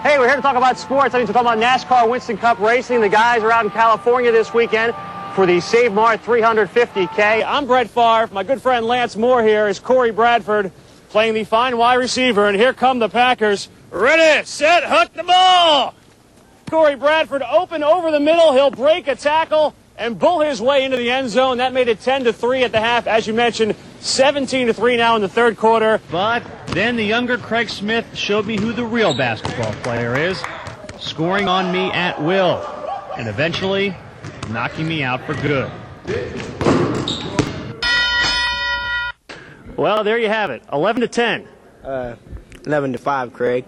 Hey, we're here to talk about sports. I need to talk about NASCAR Winston Cup racing. The guys are out in California this weekend for the Save Mart 350K. I'm Brett Favre. My good friend Lance Moore here is Corey Bradford playing the fine wide receiver. And here come the Packers. Ready, set, hunt the ball. Corey Bradford open over the middle. He'll break a tackle and bull his way into the end zone. That made it 10-3 at the half. As you mentioned, 17-3 now in the third quarter. But then the younger Craig Smith showed me who the real basketball player is, scoring on me at will, and eventually knocking me out for good. Well, there you have it, 11-10. 11-5, Craig.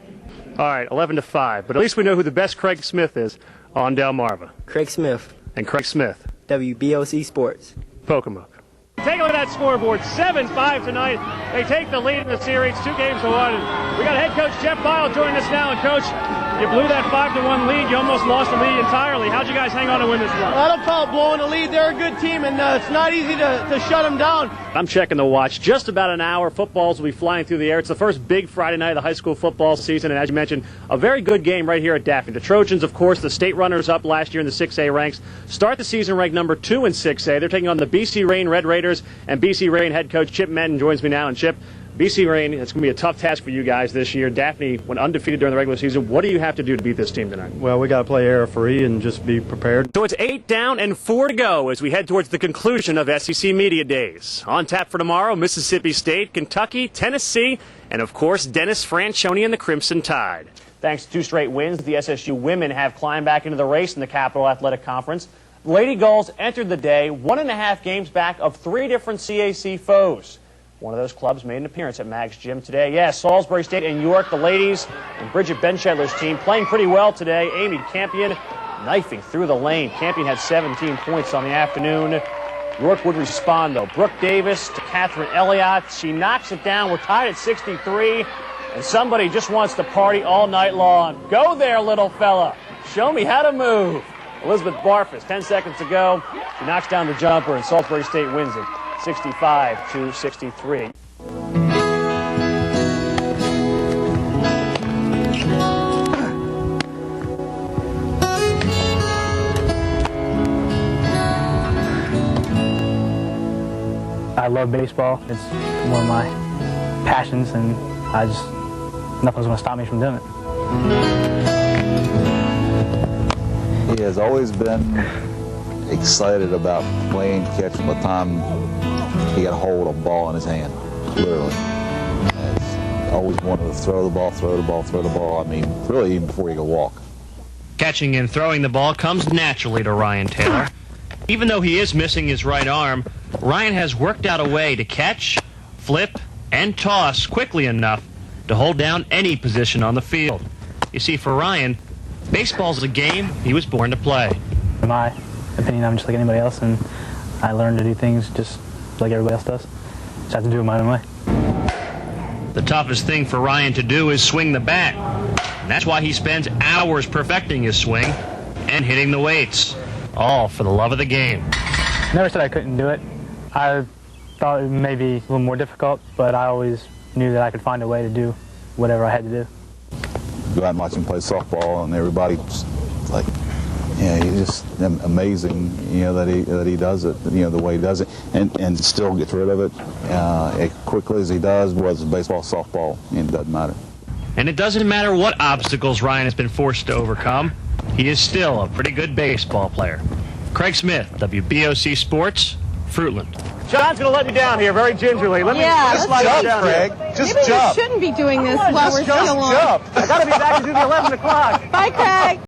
All right, 11-5. But at least we know who the best Craig Smith is on Delmarva. Craig Smith. And Craig Smith. WBOC Sports. Pocomoke. Take a look at that scoreboard, 7-5 tonight. They take the lead in the series, 2-1. We got head coach Jeff Bile joining us now. And Coach, you blew that 5-1 lead. You almost lost the lead entirely. How'd you guys hang on to win this one? I don't call it blowing the lead. They're a good team, and it's not easy to shut them down. I'm checking the watch. Just about an hour. Footballs will be flying through the air. It's the first big Friday night of the high school football season, and as you mentioned, a very good game right here at Daphne. The Trojans, of course, the state runners-up last year in the 6A ranks, start the season ranked number 2 in 6A. They're taking on the BC Rain Red Raiders, and BC Rain head coach Chip Menton joins me now. And Chip, BC Rain, it's going to be a tough task for you guys this year. Daphne went undefeated during the regular season. What do you have to do to beat this team tonight? Well, we got to play error-free and just be prepared. So it's 8 down and 4 to go as we head towards the conclusion of SEC Media Days. On tap for tomorrow, Mississippi State, Kentucky, Tennessee, and of course, Dennis Franchione and the Crimson Tide. Thanks to 2 straight wins, the SSU women have climbed back into the race in the Capital Athletic Conference. Lady Gulls entered the day 1.5 games back of 3 different CAC foes. One of those clubs made an appearance at Mag's Gym today. Yes, Salisbury State and York, the ladies, and Bridget Benchedler's team playing pretty well today. Amy Campion knifing through the lane. Campion had 17 points on the afternoon. York would respond, though. Brooke Davis to Catherine Elliott. She knocks it down. We're tied at 63, and somebody just wants to party all night long. Go there, little fella. Show me how to move. Elizabeth Barfus, 10 seconds to go. She knocks down the jumper, and Salisbury State wins it 65-63. I love baseball. It's one of my passions, and nothing's going to stop me from doing it. He has always been excited about playing catch from the time he got hold of a ball in his hand, literally. Has always wanted to throw the ball, throw the ball, throw the ball. I mean, really even before he could walk. Catching and throwing the ball comes naturally to Ryan Taylor. Even though he is missing his right arm, Ryan has worked out a way to catch, flip, and toss quickly enough to hold down any position on the field. You see, for Ryan, baseball's a game he was born to play. In my opinion, I'm just like anybody else, and I learn to do things just like everybody else does. Just have to do it my own way. The toughest thing for Ryan to do is swing the bat. And that's why he spends hours perfecting his swing and hitting the weights, all for the love of the game. Never said I couldn't do it. I thought it may be a little more difficult, but I always knew that I could find a way to do whatever I had to do. Go out and watch him play softball, and everybody just like, yeah, he's just amazing, you know, that he does it, you know, the way he does it, and still gets rid of it as quickly as he does, whether it's baseball, softball, and it doesn't matter. And it doesn't matter what obstacles Ryan has been forced to overcome, he is still a pretty good baseball player. Craig Smith, WBOC Sports, Fruitland. John's going to let me down here very gingerly. Let me slide jump, down Craig. here. Just Maybe jump. we shouldn't be doing this while we're Just still on. jump. I got to be back to do the 11 o'clock. Bye, Craig.